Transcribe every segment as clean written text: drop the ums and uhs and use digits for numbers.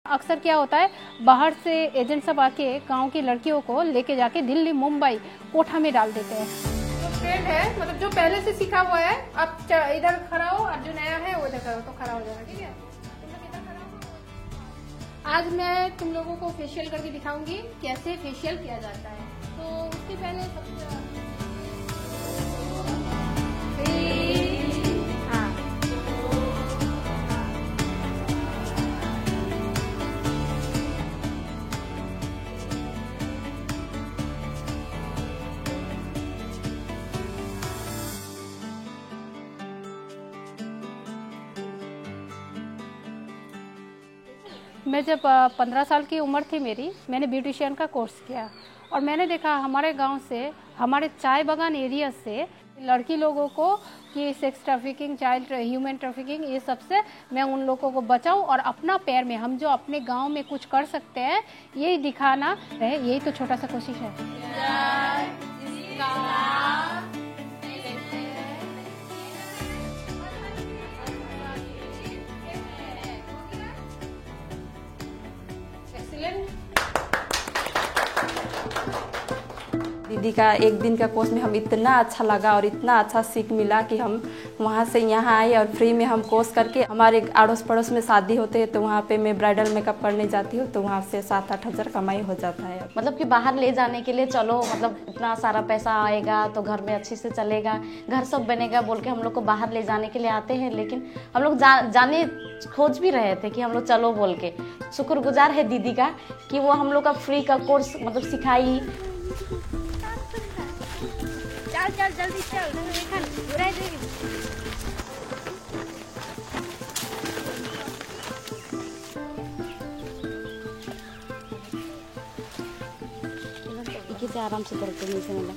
अक्सर क्या होता है, बाहर से एजेंट सब आके गांव की लड़कियों को लेके जाके दिल्ली मुंबई कोठा में डाल देते हैं। जो ट्रेंड है, मतलब जो पहले से सीखा हुआ है, आप इधर खड़ा हो और जो नया है वो इधर करो तो खड़ा हो जाएगा। ठीक है, तुम लोग इधर खड़ा हो। आज मैं तुम लोगों को फेशियल करके दिखाऊंगी कैसे फेशियल किया जाता है। तो उसके पहले सबसे मैं जब 15 साल की उम्र थी मेरी, मैंने ब्यूटिशियन का कोर्स किया और मैंने देखा हमारे गांव से, हमारे चाय बागान एरिया से लड़की लोगों को कि sex trafficking, child human trafficking, ये सब से मैं उन लोगों को बचाऊं और अपना पैर में हम जो अपने गांव में कुछ कर सकते हैं यही दिखाना है। यही तो छोटा सा कोशिश है। दीदी का एक दिन का कोर्स में हम इतना अच्छा लगा और इतना अच्छा सीख मिला कि हम वहाँ से यहाँ आए और फ्री में हम कोर्स करके, हमारे अड़ोस पड़ोस में शादी होते हैं तो वहाँ पे मैं ब्राइडल मेकअप करने जाती हूँ तो वहाँ से 7-8 हज़ार कमाई हो जाता है। मतलब कि बाहर ले जाने के लिए चलो, मतलब इतना सारा पैसा आएगा तो घर में अच्छे से चलेगा, घर सब बनेगा बोल के हम लोग को बाहर ले जाने के लिए आते हैं। लेकिन हम लोग जाने खोज भी रहे थे कि हम लोग चलो बोल के। शुक्रगुजार है दीदी का कि वो हम लोग का फ्री का कोर्स मतलब सिखाई। चल जल्दी चल, से आराम से करते हैं से मतलब।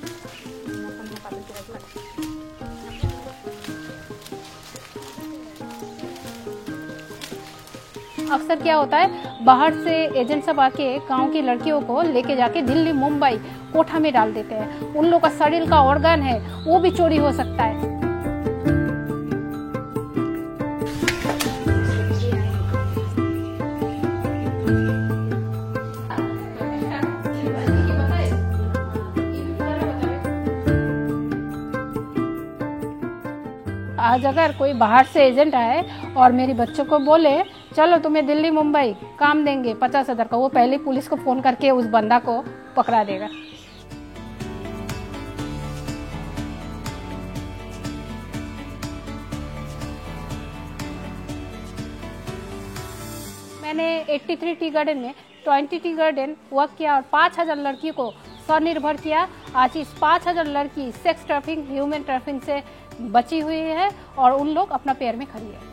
अक्सर क्या होता है, बाहर से एजेंट सब आके गांव की लड़कियों को लेके जाके दिल्ली मुंबई कोठा में डाल देते हैं। उन लोग का शरीर का ऑर्गन है वो भी चोरी हो सकता है। आज अगर कोई बाहर से एजेंट आए और मेरे बच्चों को बोले चलो तुम्हें दिल्ली मुंबई काम देंगे 50,000 का, वो पहले पुलिस को फोन करके उस बंदा को पकड़ा देगा। मैंने 83 टी गार्डन में 20 टी गार्डन वर्क किया और 5,000 लड़कियों को स्वनिर्भर किया। आज इस 5,000 लड़की सेक्स ट्रैफिकिंग, ह्यूमन ट्रैफिकिंग से बची हुई है और उन लोग अपना पैर में खड़ी है।